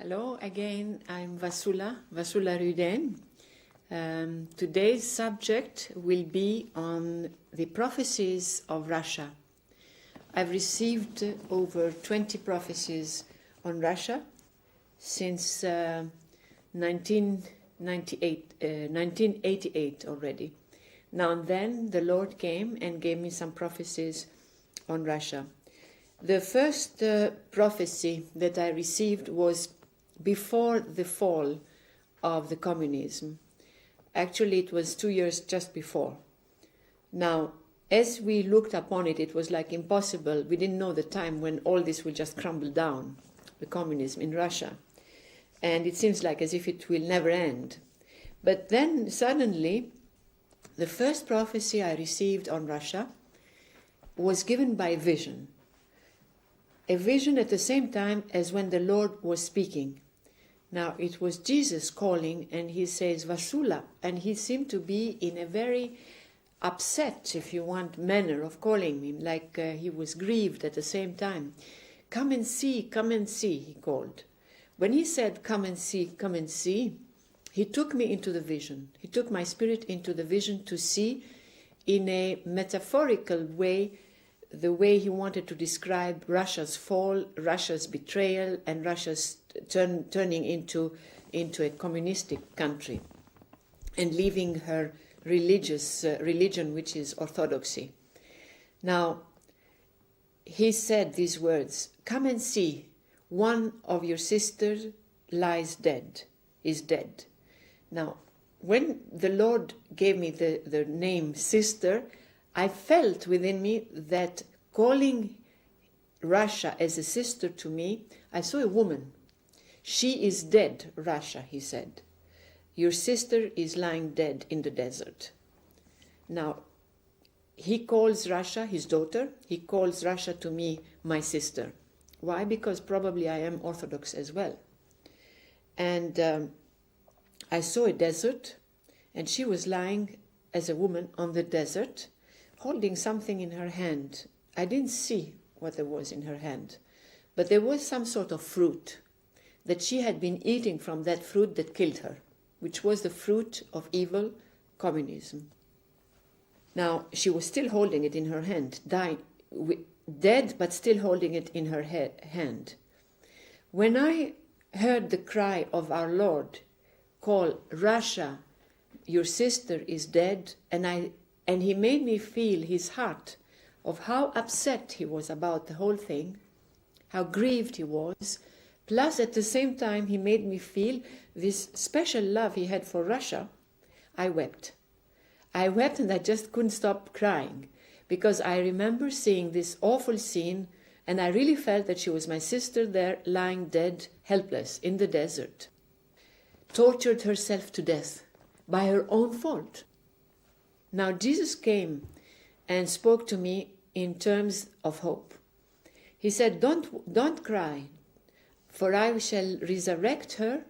Hello again, I'm Vasula Ruden. Today's subject will be on the prophecies of Russia. I've received over 20 prophecies on Russia since 1988 already. Now and then the Lord came and gave me some prophecies on Russia. The first prophecy that I received was before the fall of the communism. Actually, it was 2 years just before. Now, as we looked upon it, it was like impossible. We didn't know the time when all this will just crumble down, the communism in Russia. And it seems like as if it will never end. But then suddenly, the first prophecy I received on Russia was given by vision. A vision at the same time as when the Lord was speaking. Now, it was Jesus calling, and he says, Vasula, and he seemed to be in a very upset, if you want, manner of calling me, like he was grieved at the same time. Come and see, he called. When he said, come and see, he took me into the vision. He took my spirit into the vision to see in a metaphorical way the way he wanted to describe Russia's fall, Russia's betrayal, and Russia's turning into a communistic country and leaving her religion, which is orthodoxy. Now, he said these words, come and see, one of your sisters is dead. Now, when the Lord gave me the name sister, I felt within me that calling Russia as a sister to me, I saw a woman. She is dead, Russia, he said. Your sister is lying dead in the desert. Now, he calls Russia his daughter. He calls Russia to me my sister. Why? Because probably I am Orthodox as well. And I saw a desert, and she was lying as a woman on the desert, holding something in her hand. I didn't see what there was in her hand, but there was some sort of fruit that she had been eating from that fruit that killed her, which was the fruit of evil communism. Now, she was still holding it in her hand, dead, but still holding it in her hand. When I heard the cry of our Lord, call Russia, your sister is dead, and he made me feel his heart of how upset he was about the whole thing, how grieved he was, plus at the same time he made me feel this special love he had for Russia. I wept. And I just couldn't stop crying because I remember seeing this awful scene, and I really felt that she was my sister there lying dead, helpless in the desert, tortured herself to death by her own fault. Now Jesus came and spoke to me in terms of hope. He said, don't cry, for I shall resurrect her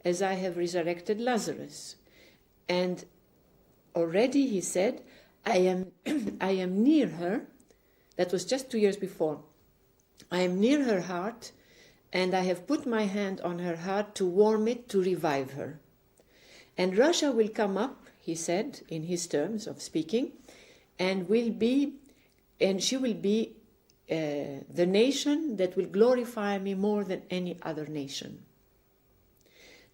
as I have resurrected Lazarus. And already he said, I am near her. That was just 2 years before. I am near her heart, and I have put my hand on her heart to warm it, to revive her. And Russia will come up, he said, in his terms of speaking, and she will be the nation that will glorify me more than any other nation.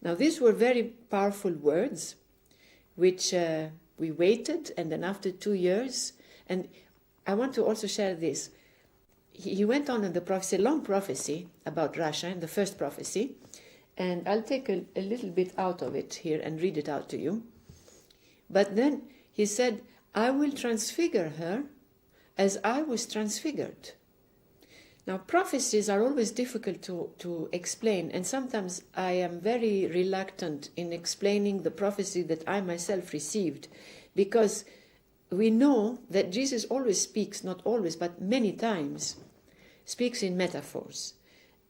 Now, these were very powerful words, which we waited, and then after 2 years, and I want to also share this. He went on in the prophecy, a long prophecy about Russia, in the first prophecy, and I'll take a little bit out of it here and read it out to you. But then he said, I will transfigure her as I was transfigured. Now, prophecies are always difficult to explain, and sometimes I am very reluctant in explaining the prophecy that I myself received, because we know that Jesus always speaks, not always, but many times, speaks in metaphors.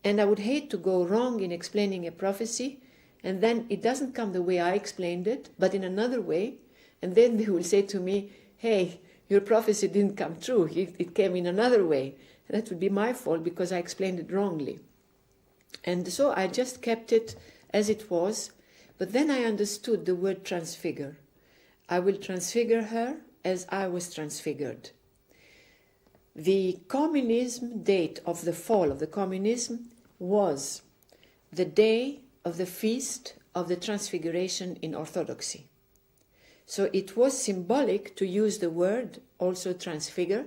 And I would hate to go wrong in explaining a prophecy, and then it doesn't come the way I explained it, but in another way, and then they will say to me, hey, your prophecy didn't come true, it came in another way. That would be my fault because I explained it wrongly. And so I just kept it as it was, but then I understood the word transfigure. I will transfigure her as I was transfigured. The communism date of the fall of the communism was the day of the feast of the Transfiguration in Orthodoxy. So it was symbolic to use the word also transfigure,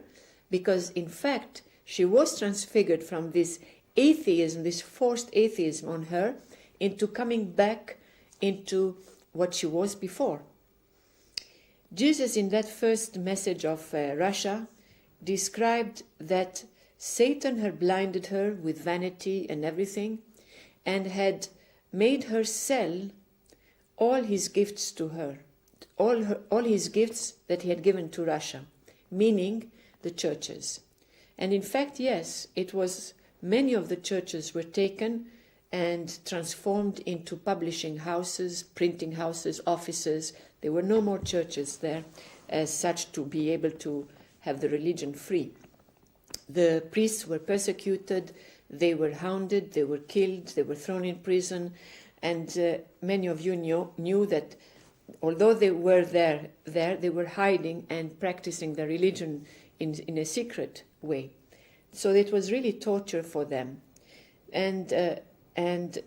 because in fact she was transfigured from this atheism, this forced atheism on her, into coming back into what she was before. Jesus, in that first message of Russia, described that Satan had blinded her with vanity and everything, and had made her sell all his gifts to her, all his gifts that he had given to Russia, meaning the churches. And in fact, yes, it was many of the churches were taken and transformed into publishing houses, printing houses, offices. There were no more churches there as such to be able to have the religion free. The priests were persecuted, they were hounded, they were killed, they were thrown in prison, and many of you knew that although they were there, they were hiding and practicing their religion in a secret way. So it was really torture for them. And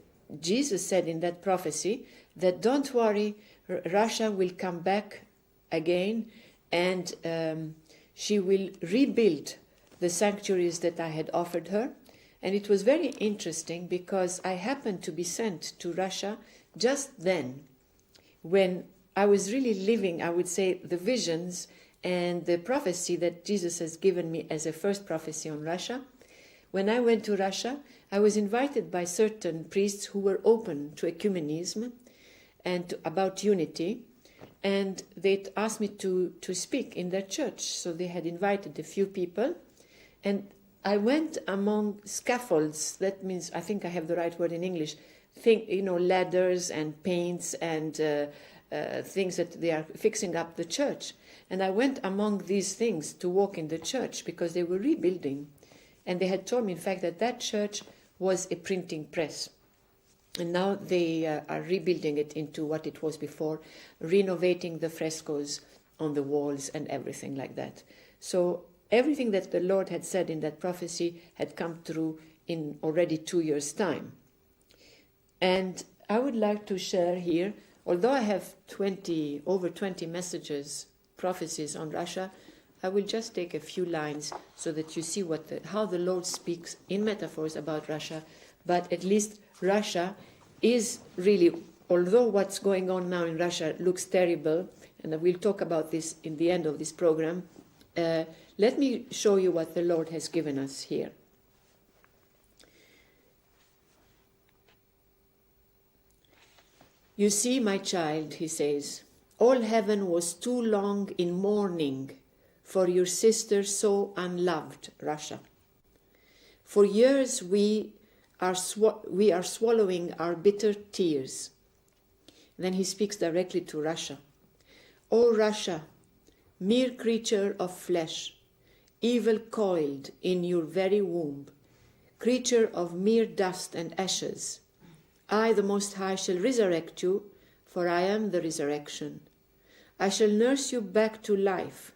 Jesus said in that prophecy that don't worry, Russia will come back again, and she will rebuild the sanctuaries that I had offered her. And it was very interesting because I happened to be sent to Russia just then, when I was really living, I would say, the visions and the prophecy that Jesus has given me as a first prophecy on Russia. When I went to Russia, I was invited by certain priests who were open to ecumenism and about unity, and they asked me to speak in their church. So they had invited a few people, and I went among scaffolds. That means, I think I have the right word in English, ladders and paints and things that they are fixing up the church. And I went among these things to walk in the church because they were rebuilding. And they had told me, in fact, that church was a printing press. And now they are rebuilding it into what it was before, renovating the frescoes on the walls and everything like that. So everything that the Lord had said in that prophecy had come true in already 2 years' time. And I would like to share here, although I have over 20 messages, prophecies on Russia, I will just take a few lines so that you see how the Lord speaks in metaphors about Russia. But at least Russia is really, although what's going on now in Russia looks terrible, and we'll talk about this in the end of this program, let me show you what the Lord has given us here. You see, my child, he says, all heaven was too long in mourning for your sister so unloved, Russia. For years we are swallowing our bitter tears. Then he speaks directly to Russia. O Russia, mere creature of flesh, evil coiled in your very womb, creature of mere dust and ashes, I, the Most High, shall resurrect you, for I am the resurrection. I shall nurse you back to life,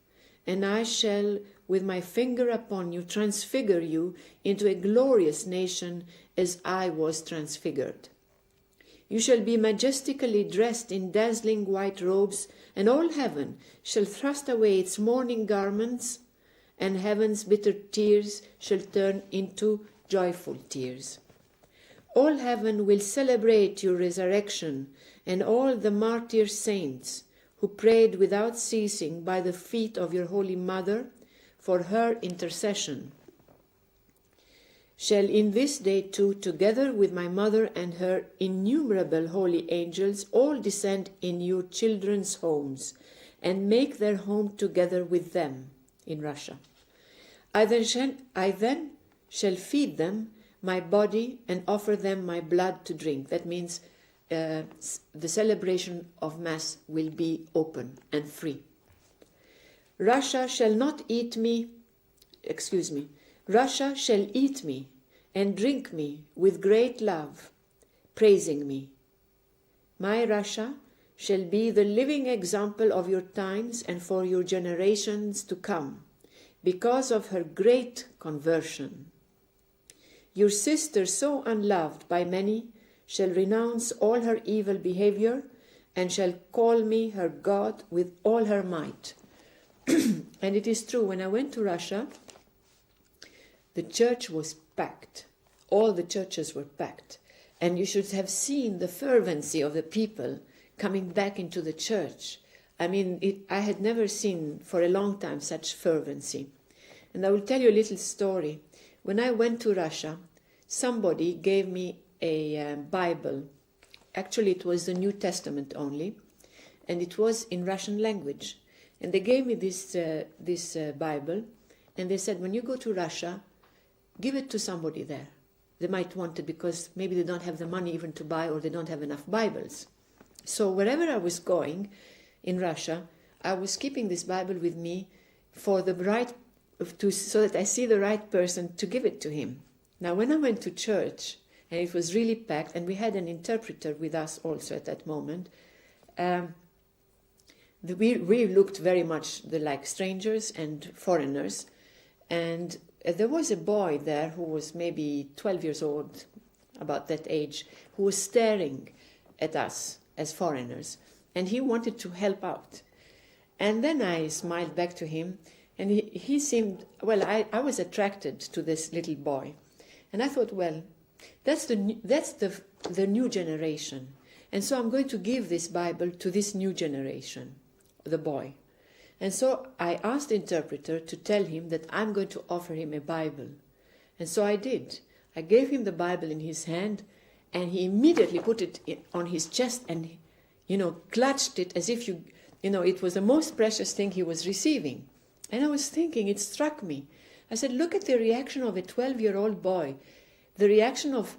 and I shall, with my finger upon you, transfigure you into a glorious nation as I was transfigured. You shall be majestically dressed in dazzling white robes, and all heaven shall thrust away its mourning garments, and heaven's bitter tears shall turn into joyful tears. All heaven will celebrate your resurrection, and all the martyr saints who prayed without ceasing by the feet of your Holy Mother for her intercession shall in this day too, together with my mother and her innumerable holy angels, all descend in your children's homes and make their home together with them in Russia. I then shall feed them my body and offer them my blood to drink. That means the celebration of Mass will be open and free. Russia shall eat me, and drink me with great love, praising me. My Russia shall be the living example of your times and for your generations to come, because of her great conversion. Your sister, so unloved by many, shall renounce all her evil behavior and shall call me her God with all her might. And it is true, when I went to Russia, the church was packed. All the churches were packed. And you should have seen the fervency of the people coming back into the church. I mean, I had never seen for a long time such fervency. And I will tell you a little story. When I went to Russia, somebody gave me a Bible. Actually, it was the New Testament only, and it was in Russian language. And they gave me this Bible, and they said, when you go to Russia, give it to somebody there. They might want it because maybe they don't have the money even to buy, or they don't have enough Bibles. So wherever I was going in Russia, I was keeping this Bible with me for the so that I see the right person to give it to him. Now, when I went to church, and it was really packed, and we had an interpreter with us also at that moment, we looked very much like strangers and foreigners, and there was a boy there who was maybe 12 years old, about that age, who was staring at us as foreigners, and he wanted to help out. And then I smiled back to him, and he seemed, well, I was attracted to this little boy. And I thought, well, that's the new generation. And so I'm going to give this Bible to this new generation, the boy. And so I asked the interpreter to tell him that I'm going to offer him a Bible. And so I did. I gave him the Bible in his hand, and he immediately put it on his chest and, clutched it as if it was the most precious thing he was receiving. And I was thinking, it struck me. I said, look at the reaction of a 12-year-old boy, the reaction of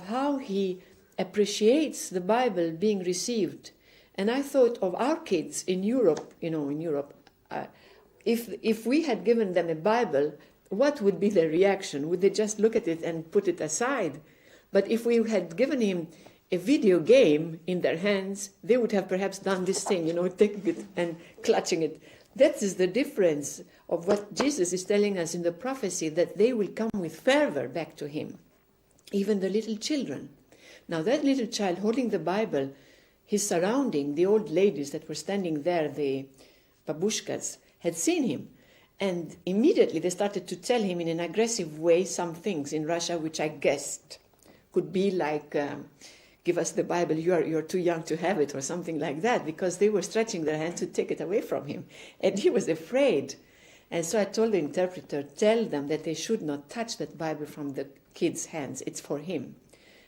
how he appreciates the Bible being received. And I thought of our kids in Europe, if we had given them a Bible, what would be their reaction? Would they just look at it and put it aside? But if we had given him a video game in their hands, they would have perhaps done this thing, taking it and clutching it. That is the difference of what Jesus is telling us in the prophecy, that they will come with fervor back to him, even the little children. Now that little child holding the Bible, his surrounding, the old ladies that were standing there, the babushkas, had seen him. And immediately they started to tell him in an aggressive way some things in Russia, which I guessed could be like, give us the Bible, you're too young to have it, or something like that, because they were stretching their hand to take it away from him. And he was afraid. And so I told the interpreter, tell them that they should not touch that Bible from the kid's hands. It's for him.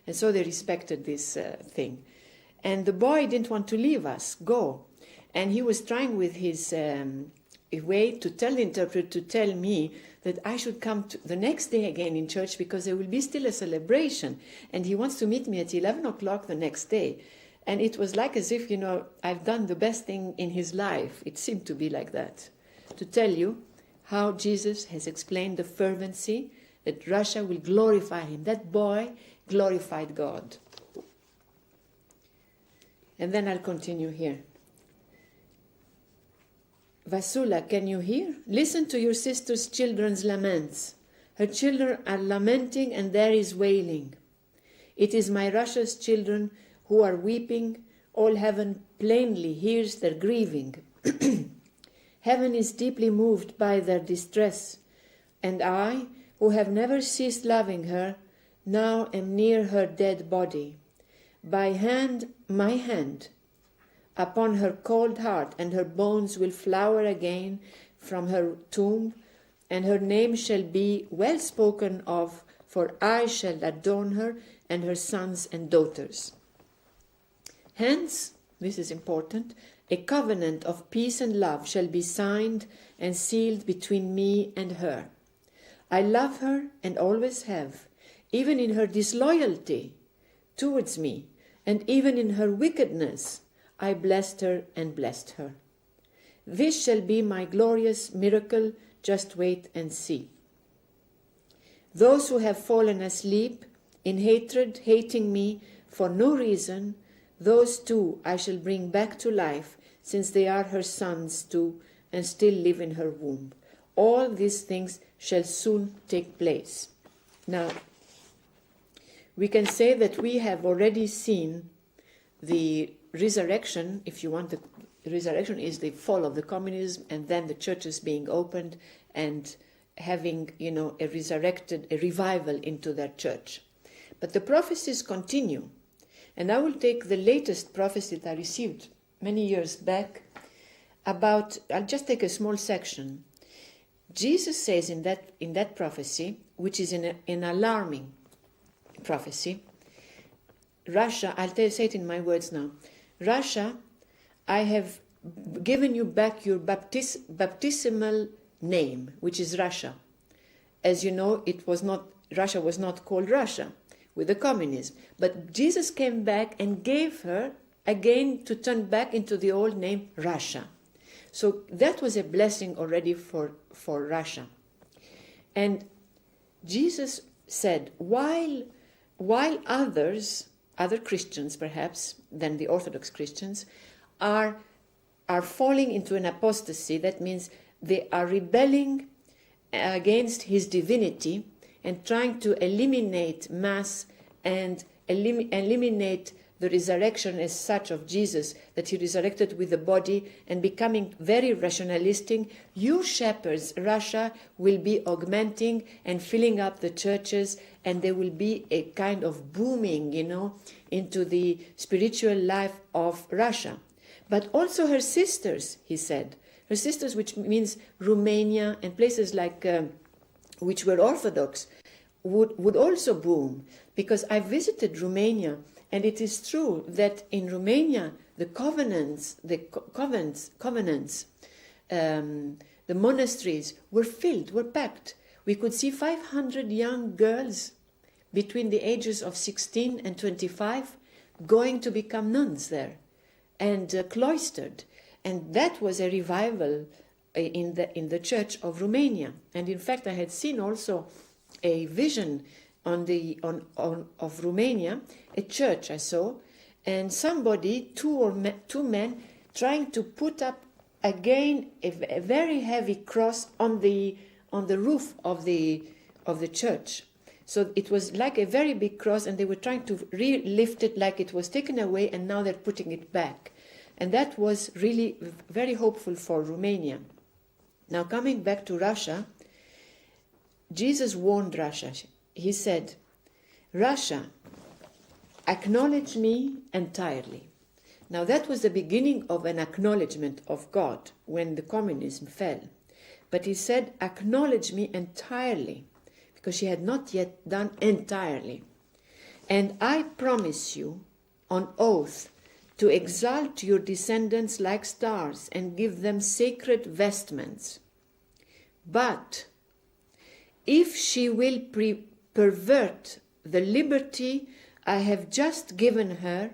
And so they respected this thing. And the boy didn't want to leave us, go. And he was trying with his way to tell the interpreter to tell me that I should come the next day again in church, because there will be still a celebration. And he wants to meet me at 11 o'clock the next day. And it was like as if, I've done the best thing in his life. It seemed to be like that. To tell you how Jesus has explained the fervency that Russia will glorify him. That boy glorified God. And then I'll continue here. Vasula, can you hear? Listen to your sister's children's laments. Her children are lamenting and there is wailing. It is my Russia's children who are weeping. All heaven plainly hears their grieving. Heaven is deeply moved by their distress. And I, who have never ceased loving her, now am near her dead body. My hand, upon her cold heart, and her bones will flower again from her tomb, and her name shall be well spoken of, for I shall adorn her and her sons and daughters. Hence, this is important, a covenant of peace and love shall be signed and sealed between me and her. I love her and always have, even in her disloyalty towards me, and even in her wickedness, I blessed her and blessed her. This shall be my glorious miracle, just wait and see. Those who have fallen asleep in hatred, hating me for no reason, those too I shall bring back to life, since they are her sons too, and still live in her womb. All these things shall soon take place. Now, we can say that we have already seen the resurrection. If you want, the resurrection is the fall of the communism, and then the churches being opened and having, a revival into their church. But the prophecies continue. And I will take the latest prophecy that I received many years back about, I'll just take a small section. Jesus says in that prophecy, which is an alarming prophecy, Russia, say it in my words now, Russia, I have given you back your baptismal name, which is Russia. As you know, Russia was not called Russia with the communism, but Jesus came back and gave her again to turn back into the old name Russia. So that was a blessing already for Russia. And Jesus said, while other Christians perhaps than the Orthodox Christians are falling into an apostasy, that means they are rebelling against his divinity and trying to eliminate Mass and eliminate the resurrection as such of Jesus, that he resurrected with the body, and becoming very rationalistic, you shepherds, Russia, will be augmenting and filling up the churches, and there will be a kind of booming, into the spiritual life of Russia. But also her sisters, he said, her sisters, which means Romania and places like, which were Orthodox, would also boom. Because I visited Romania, and it is true that in Romania, the monasteries were filled, were packed. We could see 500 young girls between the ages of 16 and 25 going to become nuns there and cloistered. And that was a revival in the Church of Romania. And in fact, I had seen also a vision of Romania, a church I saw, and somebody, two men, trying to put up again a very heavy cross on the roof of the church. So it was like a very big cross, and they were trying to lift it like it was taken away, and now they're putting it back. And that was really very hopeful for Romania. Now, coming back to Russia, Jesus warned Russia. He said, Russia, acknowledge me entirely. Now, that was the beginning of an acknowledgement of God when the communism fell. But he said, acknowledge me entirely, because she had not yet done entirely. And I promise you on oath to exalt your descendants like stars and give them sacred vestments. But if she will pervert the liberty I have just given her,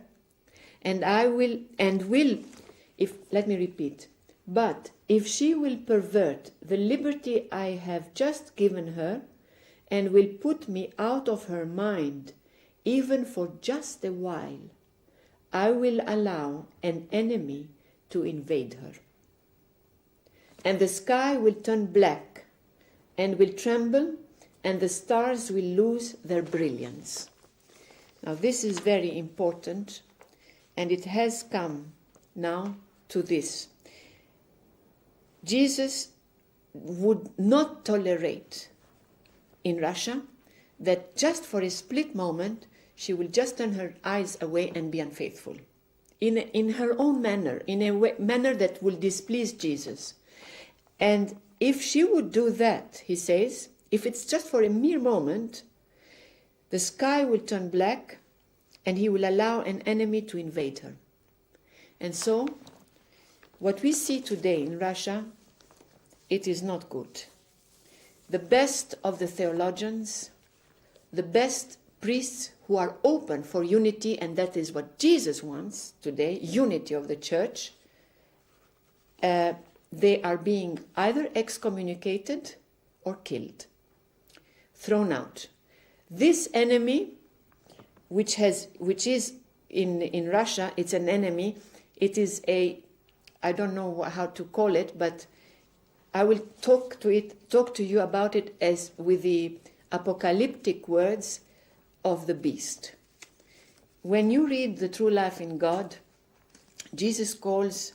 but if she will pervert the liberty I have just given her, and will put me out of her mind, even for just a while, I will allow an enemy to invade her. And the sky will turn black, and will tremble, and the stars will lose their brilliance. Now this is very important, and it has come now to this. Jesus would not tolerate in Russia that just for a split moment she will just turn her eyes away and be unfaithful in her own manner, in a manner that will displease Jesus. And if she would do that, he says, if it's just for a mere moment, the sky will turn black and he will allow an enemy to invade her. And so, what we see today in Russia, it is not good. The best of the theologians, the best priests who are open for unity, and that is what Jesus wants today, unity of the church, they are being either excommunicated or killed. thrown out. This enemy, which is in Russia, it's an enemy. It is I don't know how to call it, but I will talk to you about it as with the apocalyptic words of the beast. When you read The True Life in God, Jesus calls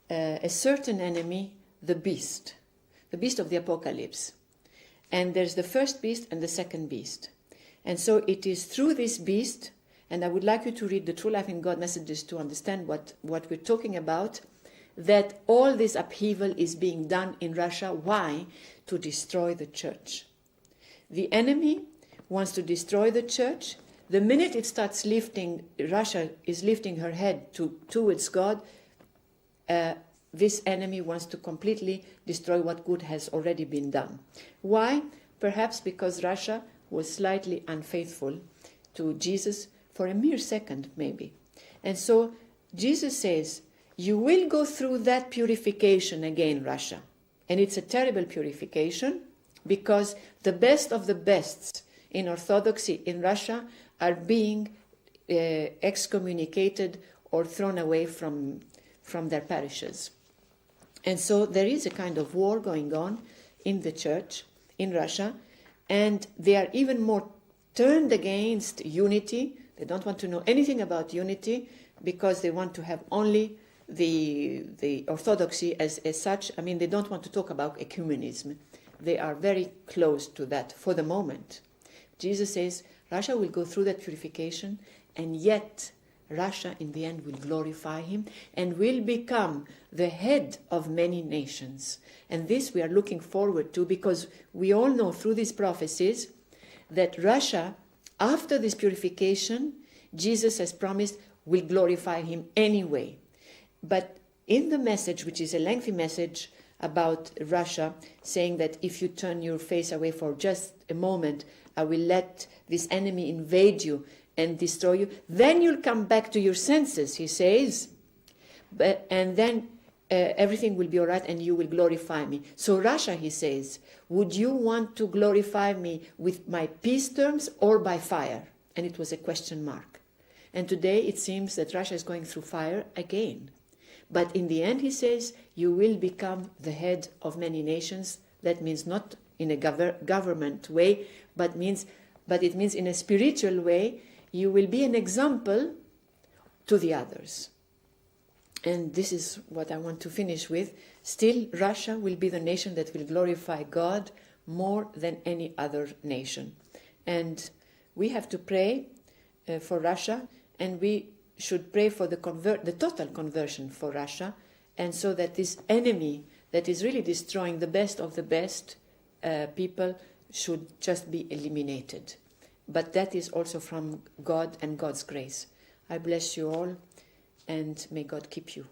a certain enemy the beast of the apocalypse. And there's the first beast and the second beast. And so it is through this beast, and I would like you to read the True Life in God messages to understand what we're talking about, that all this upheaval is being done in Russia. Why? To destroy the church. The enemy wants to destroy the church. The minute it starts Russia is lifting her head towards God, this enemy wants to completely destroy what good has already been done. Why? Perhaps because Russia was slightly unfaithful to Jesus for a mere second, maybe. And so Jesus says, you will go through that purification again, Russia. And it's a terrible purification, because the best of the bests in Orthodoxy in Russia are being excommunicated or thrown away from their parishes. And so there is a kind of war going on in the church in Russia, and they are even more turned against unity. They don't want to know anything about unity, because they want to have only the Orthodoxy as such. I mean, they don't want to talk about ecumenism. They are very close to that for the moment. Jesus says Russia will go through that purification, and yet Russia in the end will glorify him and will become the head of many nations. And this we are looking forward to, because we all know through these prophecies that Russia, after this purification, Jesus has promised, will glorify him anyway. But in the message, which is a lengthy message about Russia, saying that if you turn your face away for just a moment, I will let this enemy invade you and destroy you. Then you'll come back to your senses, he says. And then everything will be all right and you will glorify me. So Russia, he says, would you want to glorify me with my peace terms or by fire? And it was a question mark. And today it seems that Russia is going through fire again. But in the end, he says, you will become the head of many nations. That means not in a government way, but it means in a spiritual way. You will be an example to the others. And this is what I want to finish with. Still, Russia will be the nation that will glorify God more than any other nation. And we have to pray for Russia, and we should pray for the total conversion for Russia, and so that this enemy that is really destroying the best of the best people should just be eliminated. But that is also from God and God's grace. I bless you all, and may God keep you.